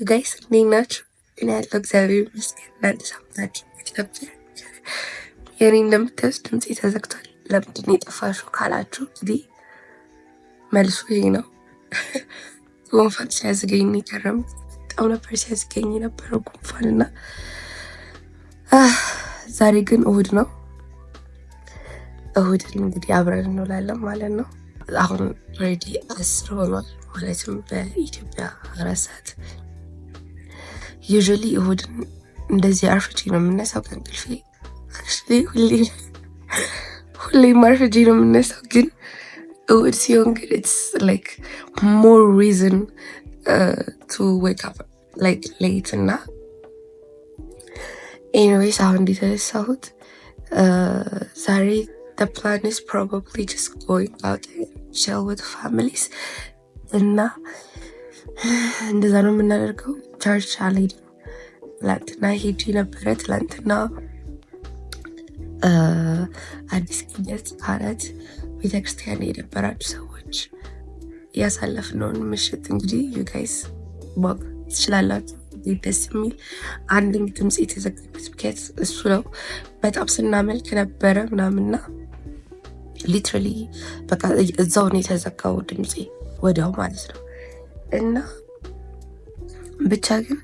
ጋይስ እንዴት ናችሁ? እኔ ያለው እግዚአብሔር ይመስገን። እናንተ ሰምታችሁ ነበር። የኔ እንደምታዩት ድምፄ ተዘግቷል። ለምንድን ነው የጠፋሽው ካላችሁ እንግዲህ መልሱ ይሄ ነው። ጉንፋን ሲያዝገኝ ነው የከረምኩት። በጣም ነበር ሲያዝገኝ የነበረው ጉንፋን እና ዛሬ ግን እሁድ ነው። እሁድን እንግዲህ አብረን እንውላለን ማለት ነው። አሁን ሬዲ 10 ሆኗል ማለትም በኢትዮጵያ 4 ሰዓት። ዩዥዋሊ እሁድን እንደዚህ አርፍጄ ነው የምነሳው ከእንቅልፌ። ሁሌም አርፍጄ ነው የምነሳው፣ ግን እሁድ ሲሆን ግን ኢትስ ላይክ ሞር ሪዝን ቱ ዌክ አፕ ላይክ ሌት እና ኤኒዌይስ አሁን እንደተነሳሁት ዛሬ the plan is probably just going out and chill with families እና እንደዛ ነው የምናደርገው። ቸርች አልሄድም። ትላንትና ሄጄ ነበረ። ትላንትና አዲስ ቅኝት አለት ቤተክርስቲያን የነበራችሁ ሰዎች ያሳለፍነውን ምሽት እንግዲህ ዩ ጋይስ ማወቅ ትችላላችሁ። ደስ የሚል አንድ ድምፅ የተዘጋበት ምክንያት እሱ ነው። በጣም ስናመልክ ነበረ ምናምንና ሊትራሊ በቃ እዛው ነው የተዘጋው ድምፄ ወዲያው ማለት ነው። እና ብቻ ግን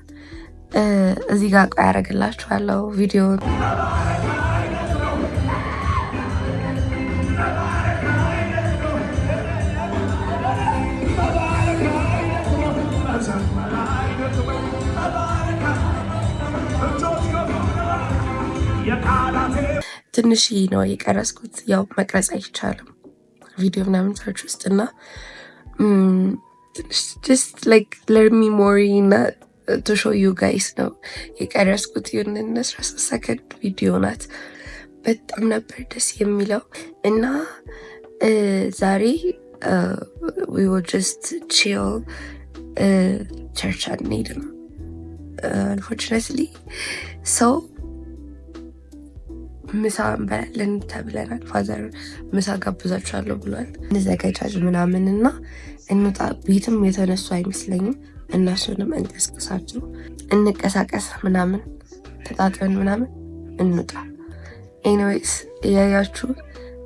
እዚህ ጋር ቆይ ያደርግላችኋለሁ ቪዲዮን። ትንሽ ነው የቀረስኩት፣ ያው መቅረጽ አይቻልም ቪዲዮ ምናምን ሰርች ውስጥ እና just like let me more እና to show you guys ነው የቀረስኩት። ይሁን 13 ሰከንድ ቪዲዮ ናት። በጣም ነበር ደስ የሚለው እና ዛሬ we will just chill ቸርች አንሄድም unfortunately so ምሳ እንበላለን ተብለናል። ፋዘር ምሳ ጋብዛችኋለሁ ብሏል። እንዘጋጃጅ ምናምን እና እንውጣ። ቤትም የተነሱ አይመስለኝም። እነሱንም እንቀስቅሳቸው እንቀሳቀስ ምናምን ተጣጥበን ምናምን እንውጣ። ኤኒዌይስ እያያችሁ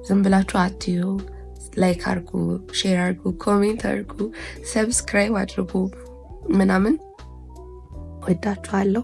ዝም ብላችሁ አትዩ። ላይክ አድርጉ፣ ሼር አድርጉ፣ ኮሜንት አድርጉ፣ ሰብስክራይብ አድርጉ ምናምን። ወዳችኋለሁ።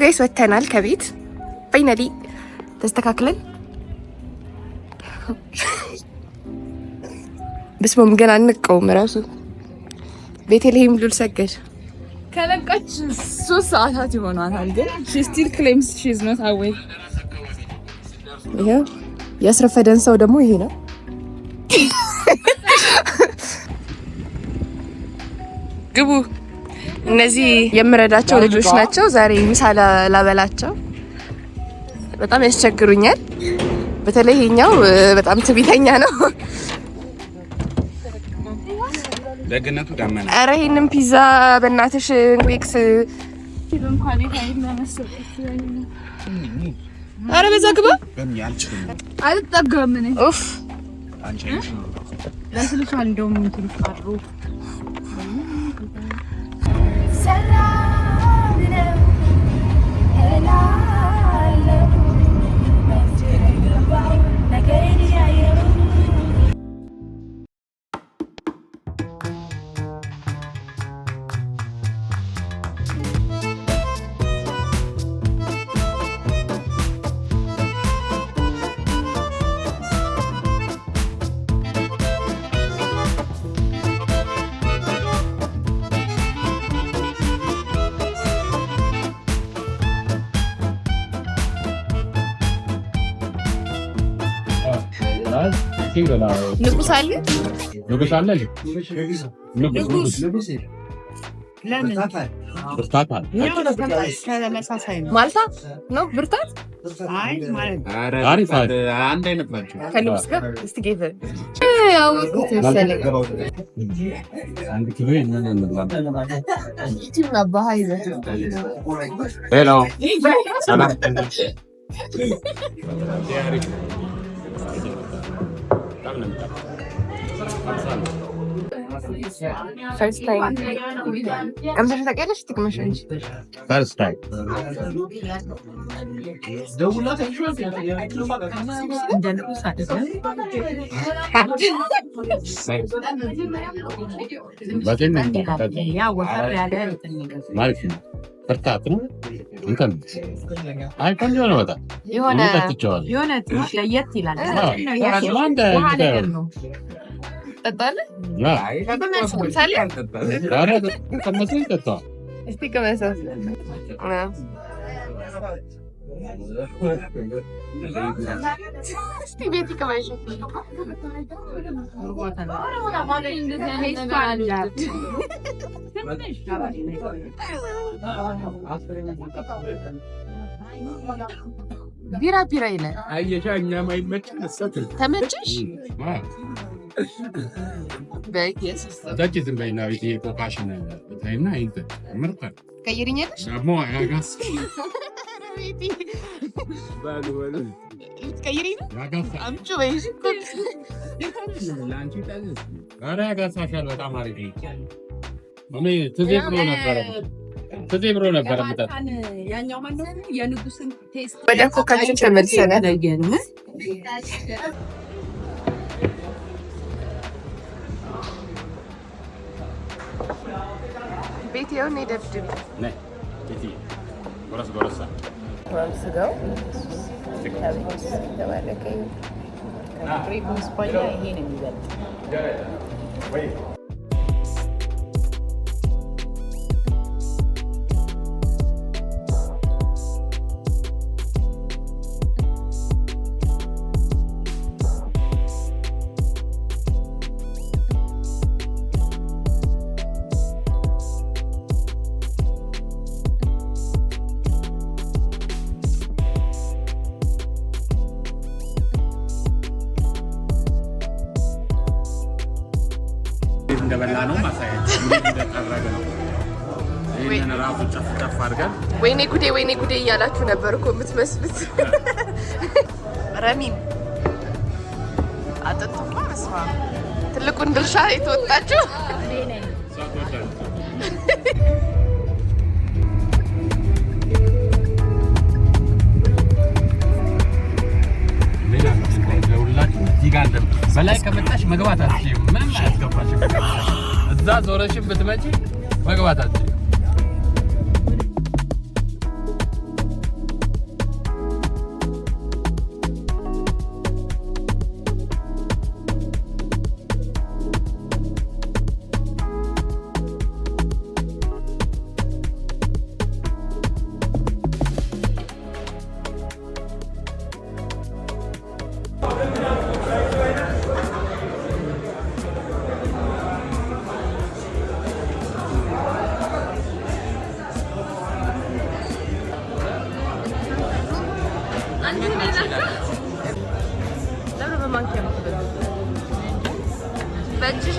ጋይስ ወተናል ከቤት ፋይናሊ ተስተካክለን በስመም ገና አንቀውም ራሱ ቤተልሔም ሉል ሰገድ ከለቀች 3 ሰዓታት ይሆናል ግን she still claims she is not awake ይሄ ያስረፈደን ሰው ደግሞ ይሄ ነው ግቡ እነዚህ የምረዳቸው ልጆች ናቸው ዛሬ ምሳ ላበላቸው በጣም ያስቸግሩኛል በተለይ ይሄኛው በጣም ትዕቢተኛ ነው ደግነቱ ዳመና ኧረ ይሄንን ፒዛ በእናትሽ እንኩክስ እንኳን ይሄን ለመስጠት ኧረ በዛ ግባ አልጠጋም እኔ ኡፍ አንቺ ነሽ ለስልሽ እንደውም እንትሉ ካሩ ንጉስ አለ ለምን ብርታት አለ ከለመሳሳይ ነው ማልታ ነው ብርታት አይ ማለት አሪፍ አንድ አይነት ናቸው ከንጉስ ጋር እስቲ ጌቨ ያው ተሰለ አንድ ኪሎ እንነን ይቲም አባሃ ይዘ ሄሎ ሰላም First time. I'm just like, let's take a machine. First time. برتاح እንትን አይ ቆንጆ ነው በጣም የሆነ ትንሽ ለየት ይላል ነው ጠጣለ አይ ተመሳሳይ ዛሬ ተመሳሳይ ጠጣ እስቲ ከመሳሳይ እስቲ ቤት ከማይሽ ቢራ ይላል አየሻኛ ማይመች ነሰት ተመችሽ በየስ ታጭ ዝም በይና ቤት የቆቃሽና ታይና አይተ ምርጥ ቀይሪኛለሽ አሞ ያጋስ ቤቲ ባሉ ቀይሪና ያጋስ አምጪ በይሽ ላንቺ ታዝ አረ ያጋሳሻል በጣም አሪፍ እኔ ትዜብሮ ነበር መጣ ያኛው ማን ነው የንጉስን ቴስት ወደ ኮካችን ተመልሰናል ቤት ይሁን ይደብድብ ነይ ቤቲ ጎረሳ ስጋው ተባረከኝ ፍሪኮ ስፓኛ ይሄን የሚበል እንደበላ ነው ማሳያችሁ እንደተደረገ ነው ይሄን ራሱ ጨፍጨፍ አድርገን ወይኔ ጉዴ እያላችሁ ነበር እኮ የምትመስሉት ረሚም አጥጥማ መስዋ ትልቁን ድርሻ የተወጣችሁ በላይ ከመጣሽ መግባት አትችይም ምንም አያስገባሽም እዛ ዞረሽም ብትመጪ መግባት አትችይም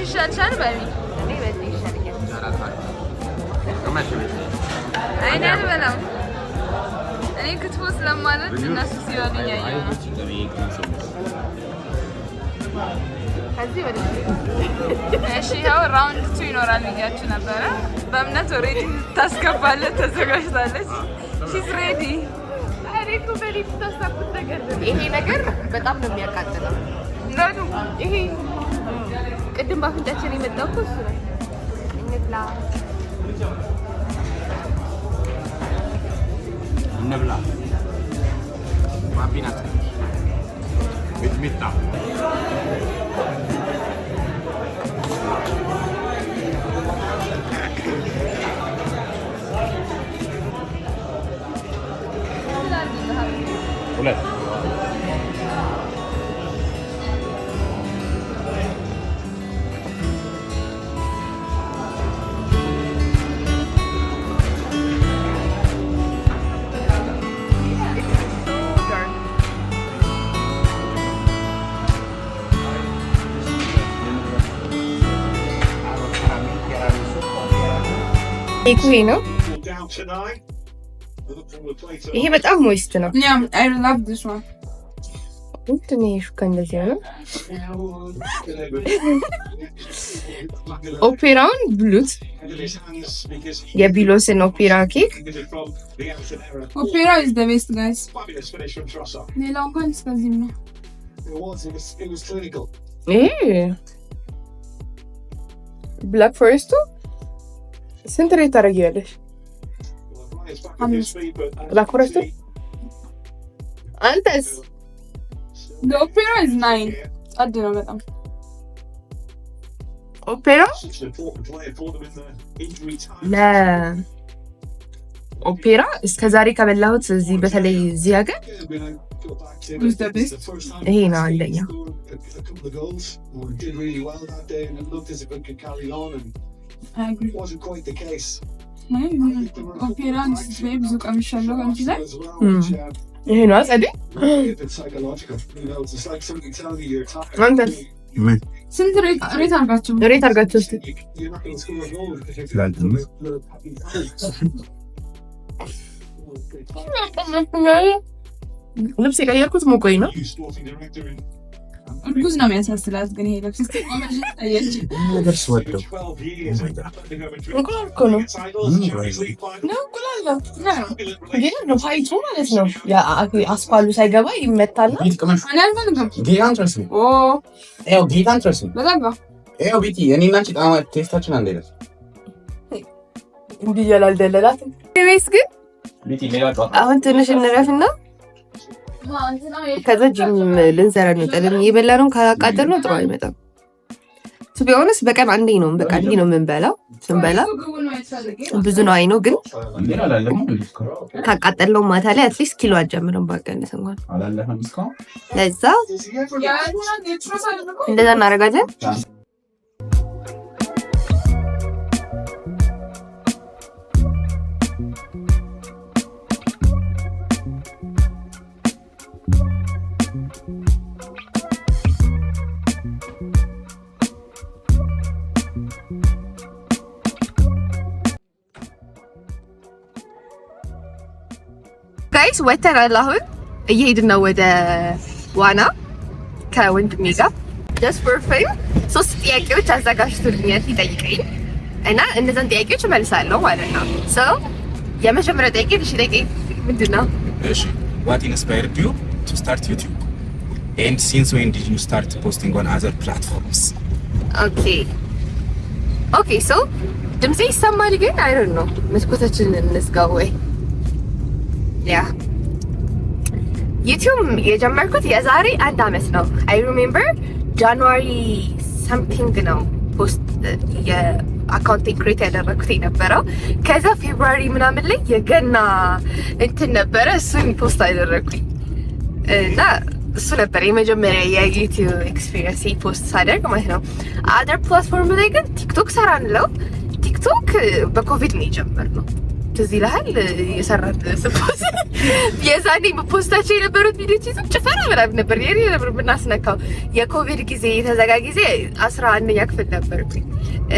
ይሻልሻል በሚ እኔ በዚህ ይሻለኛል። እኔ አልበላም። እኔ ክትፎ ስለማለት እነሱ ሲበሉ እያየሁ ነው። ከዚህ ወደ እሺ ያው ራውንድ 2 ይኖራል ብያችሁ ነበረ። በእምነት ኦልሬዲ ታስገባለች፣ ተዘጋጅታለች። ሺዝ ሬዲ። አሪኩ በሪፍ ተሳኩት ነገር ይሄ ነገር በጣም ነው የሚያቃጥለው። እንደው ይሄ ቅድም ባፍንጫችን የመጣው እኮ እሱ ነው። እንብላ ማቢናት ሚጥሚጣ ሁለት ይሄ ነው። ይሄ በጣም ሞይስት ነው። ያ አይ ላቭ ዲስ ዋን እንትን ይሹካ እንደዚህ ነው። ኦፔራውን ብሉት። የቢሎስን ኦፔራ ኬክ ኦፔራ ኢዝ ዘ ቤስት ጋይስ። ሌላው እንኳን እስከዚህ ነው። ብላክ ፎሬስቱ ስንት ሬት ታደርጊያለሽ? ብላክ ፎሬስቱ አንተስ? ኦፔራ ኢዝ 9 ጸድ ነው በጣም ኦፔራ ኦፔራ እስከዛሬ ከበላሁት እዚህ በተለይ እዚህ ሀገር ይሄ ነው አንደኛ። ኦፔራ ብዙ ቀምሻለሁ እንጂ ላይ ይሄ ነው ጸዴ። አንተስ ስንት ሬት አድርጋችሁ እስኪ? ልብስ የቀየርኩት ሞቆኝ ነው። እርጉዝ ነው የሚያሳስላት ግን ይሄ ልብስ ደርስ ወደው እንቁላል እኮ ነው እንቁላል ነው ግን ነው ፋይቱ ማለት ነው። አስኳሉ ሳይገባ ይመታል። ቴስታችን አንድ አይነት እንዲህ ያላልደለላት ቤስ ግን አሁን ትንሽ እንረፍና ከዛ ጂም ልንሰራ እንወጣለን። የበላነውን ካላቃጠል ነው ጥሩ አይመጣም። ቱ ቢ ኦነስት በቀን አንዴ ነው በቃ እንዲህ ነው የምንበላው። ስንበላ ብዙ ነው አይ ነው ግን ካቃጠልነው ማታ ላይ አትሊስት ኪሎ አትጀምርም ባቀነስ እንኳን ለዛ እንደዛ እናደርጋለን። ጋይስ ወተናል። አሁን እየሄድን ነው ወደ ዋና ከወንድሜ ጋር just for fun። 3 ጥያቄዎች አዘጋጅቶልኛል ይጠይቀኝ እና እነዛን ጥያቄዎች እመልሳለሁ ማለት ነው። so የመጀመሪያው ጥያቄ ምንድን ነው? እሺ what inspired you to start YouTube and since when did you start posting on other platforms? okay so ድምጼ ይሰማል ግን I don't know መስኮታችንን እንዝጋው ወይ ያ ዩቲዩብ የጀመርኩት የዛሬ 1 አመት ነው። አይ ሪሜምበር ጃንዋሪ ሰምቲንግ ነው ፖስት የአካውንት ክሬት ያደረኩት የነበረው። ከዛ ፌብሩዋሪ ምናምን ላይ የገና እንትን ነበረ እሱን ፖስት አደረኩኝ እና እሱ ነበር የመጀመሪያ የዩቲዩብ ኤክስፒሪየንስ ፖስት ሳደርግ ማለት ነው። አደር ፕላትፎርም ላይ ግን ቲክቶክ ሰራንለው። ቲክቶክ በኮቪድ ነው የጀመርነው ትዝ ይልሃል የሰራት ስፖርት የዛኔ ፖስታቸው የነበሩት ቪዲዮች ይዘው ጭፈራ ምናምን ነበር የኔ ነበር ብናስነካው የኮቪድ ጊዜ የተዘጋ ጊዜ 11ኛ ክፍል ነበርኩኝ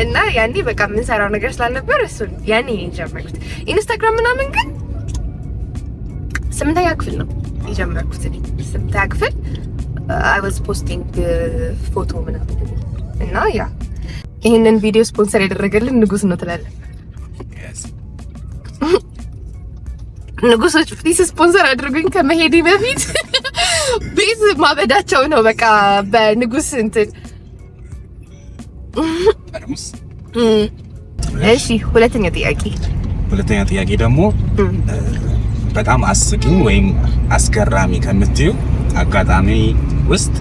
እና ያኔ በቃ የምንሰራው ነገር ስላልነበር እሱን ያኔ የጀመርኩት ኢንስታግራም ምናምን ግን 8ኛ ክፍል ነው የጀመርኩት እኔ 8ኛ ክፍል I was posting ፎቶ ምናምን እና ያ ይሄንን ቪዲዮ ስፖንሰር ያደረገልን ንጉስ ነው ትላለህ ንጉሶች ፕሊስ ስፖንሰር አድርጉኝ ከመሄዴ በፊት ቤት ማበዳቸው ነው በቃ በንጉስ እንትን እሺ ሁለተኛ ጥያቄ ደግሞ በጣም አስቂኝ ወይም አስገራሚ ከምትዩ አጋጣሚ ውስጥ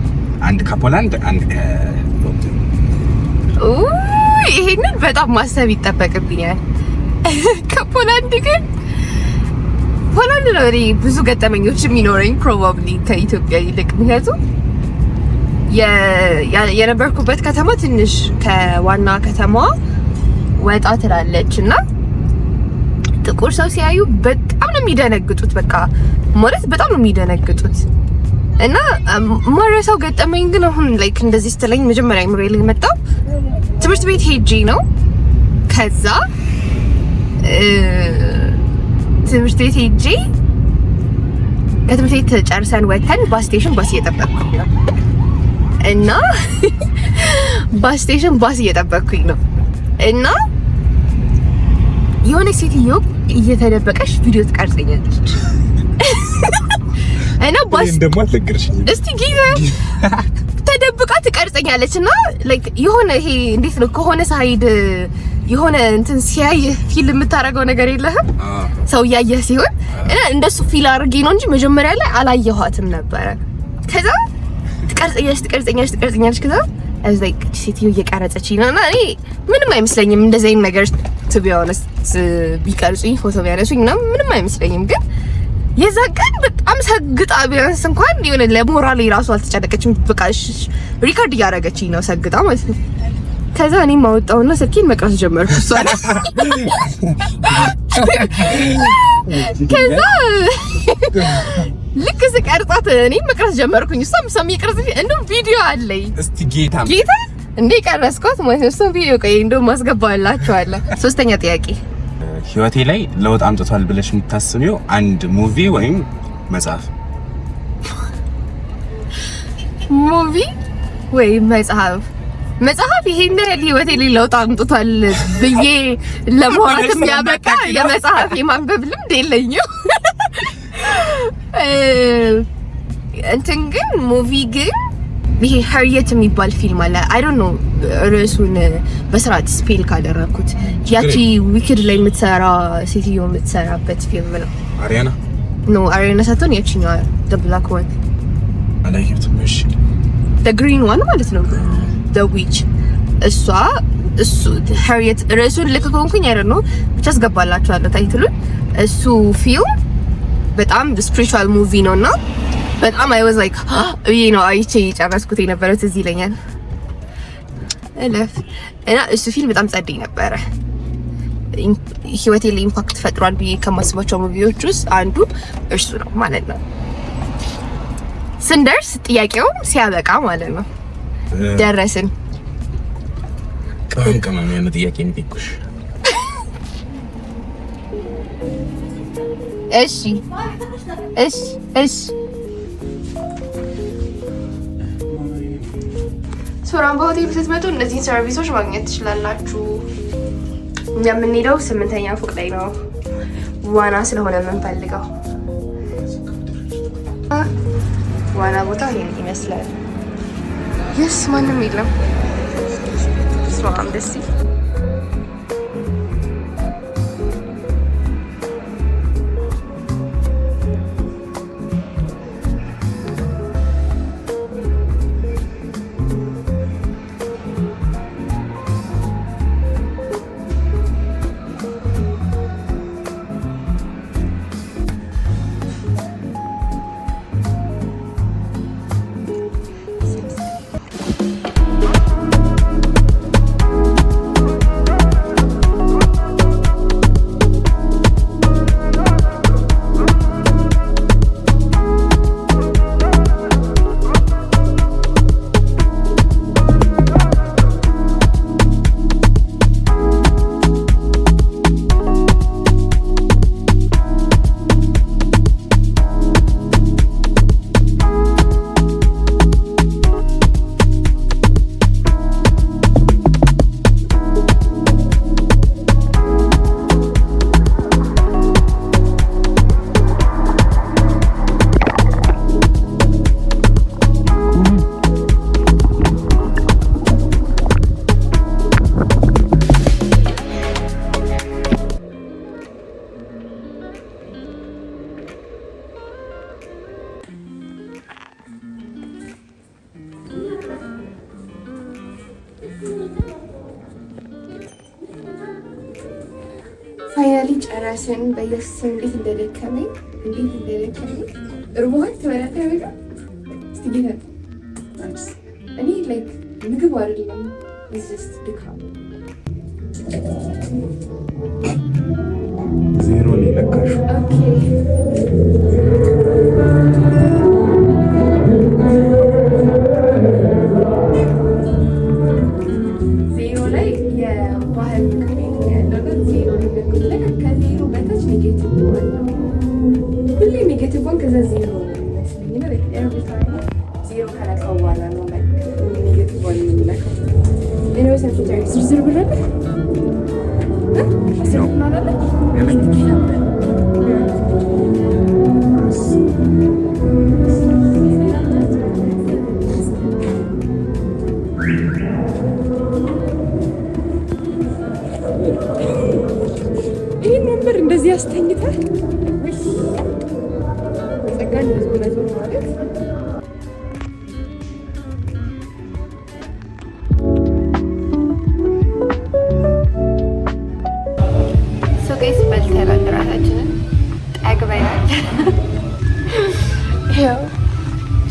አንድ ከፖላንድ አንድ ይሄንን በጣም ማሰብ ይጠበቅብኛል ከፖላንድ ግን ፖላንድ ነው እኔ ብዙ ገጠመኞች የሚኖረኝ ፕሮባብሊ ከኢትዮጵያ ይልቅ ምክንያቱም የነበርኩበት ከተማ ትንሽ ከዋና ከተማዋ ወጣ ትላለች እና ጥቁር ሰው ሲያዩ በጣም ነው የሚደነግጡት በቃ ማለት በጣም ነው የሚደነግጡት እና ማረሳው ገጠመኝ ግን አሁን ላይክ እንደዚህ ስትለኝ መጀመሪያ ምሬ ላይ መጣው ትምህርት ቤት ሄጄ ነው ከዛ ትምህርት ቤት ሄጄ ከትምህርት ቤት ጨርሰን ወተን ባስ ስቴሽን ባስ እየጠበቅኩኝ ነው እና ባስ ስቴሽን ባስ እየጠበቅኩኝ ነው እና የሆነ ሴትዮ እየተደበቀች ቪዲዮ ትቀርጸኛለች እና ባስ እንደማትለግርሽ እስቲ ጊዜ ተደብቃ ትቀርጸኛለች እና ላይክ የሆነ ይሄ እንዴት ነው ከሆነ ሳይድ የሆነ እንትን ሲያይ ፊልም የምታረገው ነገር የለህም ሰው ያየህ ሲሆን እና እንደሱ ፊል አድርጌ ነው እንጂ መጀመሪያ ላይ አላየኋትም ነበር ከዛ ትቀርጸኛለች ከዛ as like ሴትዮ እየቀረጸችኝ ነው እና እኔ ምንም አይመስለኝም እንደዚህ አይነት ነገር to be honest ቢቀርጹኝ ፎቶ ቢያነሱኝ ምንም አይመስለኝም ግን የዛ ቀን በጣም ሰግጣ ቢያንስ እንኳን የሆነ ለሞራል ራሱ አልተጨነቀችም በቃ ሪካርድ እያደረገችኝ ነው ሰግጣ ማለት ነው ከዛ እኔም አወጣውና ስልኬን መቅረጽ ጀመርኩ እሷን ከዛ ልክ ስቀርጻት እኔም መቅረጽ ጀመርኩኝ እሷም ይቀርጽ እንደው ቪዲዮ አለኝ እስቲ ጌታ እንዴ ቀረስኳት ማለት ነው እሱን ቪዲዮ ቆይ እንደው ማስገባላችኋለሁ ሶስተኛ ጥያቄ ህይወቴ ላይ ለውጥ አምጥቷል ብለሽ የምታስቢው አንድ ሙቪ ወይም መጽሐፍ ሙቪ ወይም መጽሐፍ ይሄን ህይወቴ ላይ ለውጥ አምጥቷል ብዬ ለማውራት የሚያበቃ የመጽሐፍ የማንበብ ልምድ የለኝም እንትን ግን ሙቪ ግን ይሄ ሃሪየት የሚባል ፊልም አለ አይ ዶንት ኖ ርዕሱን በስርዓት ስፔል ካደረኩት ያቺ ዊክድ ላይ የምትሰራ ሴትዮ የምትሰራበት ፊልም ነው አሪያና ሳትሆን ያቺኛዋ the black one አላየሁትም እሺ the green one ማለት ነው the witch እሱ ሃሪየት ርዕሱን ልክ ከሆንኩኝ አይደል ነው ብቻ አስገባላችኋለሁ ታይትሉን እሱ ፊልም በጣም ስፒሪቹዋል ሙቪ ነውና በጣም I was like ነው አይቼ ጨረስኩት የነበረው ትዝ ይለኛል እና እሱ ፊልም በጣም ጸደይ ነበረ ህይወቴ ላይ ኢምፓክት ፈጥሯል ብዬ ከማስባቸው ሙቪዎች ውስጥ አንዱ እሱ ነው ማለት ነው ስንደርስ ጥያቄው ሲያበቃ ማለት ነው ደረስን ከማን ያነ ጥያቄ እንዲኩሽ እሺ ሶራምባ ሆቴል ስትመጡ እነዚህን ሰርቪሶች ማግኘት ትችላላችሁ። እኛ የምንሄደው 8ኛ ፎቅ ላይ ነው። ዋና ስለሆነ የምንፈልገው ዋና ቦታ ይሄን ይመስላል። የስ ማንም የለም። በጣም ደስ ይላል። ጨረስን። በየሱስ እንዴት እንደደከመኝ እርቦሃል ትበላለህ ወይ? እስቲ ጌታ እኔ ላይክ ምግብ አይደለም ጀስት ድካም ዜሮ ነው የለካሽው። ኦኬ ዜሮ ላይ የባህል ክሬት ያለው ዜሮ ነው። ከዜሮ በታች ኔጌቲቭ ነው። ሁሌ ኔጌቲቭ ዋን ከዛ ዜሮ ነው የሚመስለኝ ነው። ዜሮ ከላከው በኋላ ነው ኔጌቲቭ ዋን የሚለካው። እኔ ሰንቹታሪ ዝርዝር ብረዳ ይህን ወንበር እንደዚህ ያስተኝታል ጸጋ እንደዚህ ማለት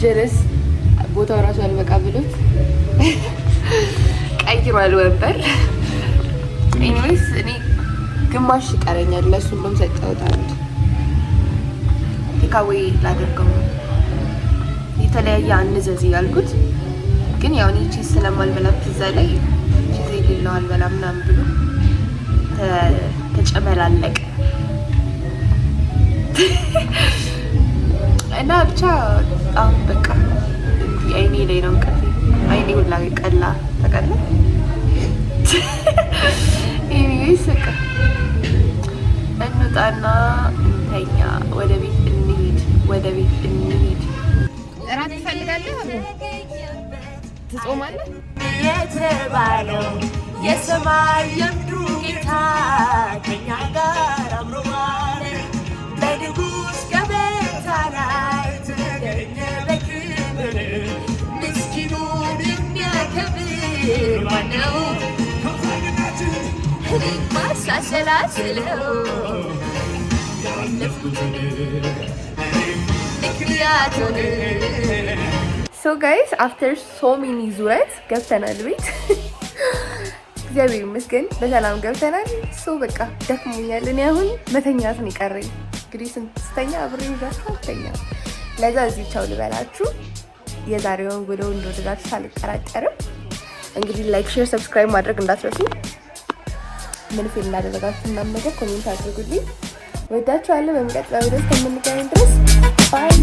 ጀለስ ቦታው ራሱ አልበቃ ብሎት ቀይሯል ወንበር። ኤኒዌይስ እኔ ግማሽ ይቀረኛል። ለሱ ሁሉም ሰጠውታል። ቴካዌይ ላደርገው የተለያየ አንዘዝ ያልኩት ግን ያው እኔ ቺዝ ስለማልበላ ፒዛ ላይ ቺዝ የሌለው አልበላም ምናምን ብሎ ተጨመላለቀ እና ብቻ አሁን በቃ አይኔ ላይ ነው እንቅልፌ። አይኔ ሁላ ቀላ ተቀላ። ኤኒዌይስ በቃ እንውጣና እንተኛ። ወደ ቤት እንሂድ። እራት ትፈልጋለህ? ትጾማለህ? የተባለው የሰማይ የምድሩ ጌታ ከእኛ ጋር አምሮዋል። በንጉሥ ገበታ ላይ ተገኘ በክብር። ምስኪኑን የሚያከብር ማነው? እኔማ ሳሰላስለው ያለፍኩትን ምክንያቱን። ሶ ጋይስ አፍተር ሶ ሚኒ ዙረት ገብተናል ቤት። እግዚአብሔር ይመስገን በሰላም ገብተናል። ሶ በቃ ደክሞኛል። እኔ አሁን መተኛት ነው የቀረኝ። እንግዲህ ስተኛ አብሬ ይዛችሁ አልተኛ። ለዛ እዚህ ቻው ልበላችሁ። የዛሬውን ውሎ እንደወደዳችሁ አልጠራጠርም። እንግዲህ ላይክ፣ ሼር፣ ሰብስክራይብ ማድረግ እንዳትረሱ። ምን ፊልም እንዳደረጋችሁ ምናምን ነገር ኮሜንት አድርጉልኝ። ወዳችኋለሁ። በሚቀጥለው ቪዲዮ እስከምንገናኝ ድረስ ባይ።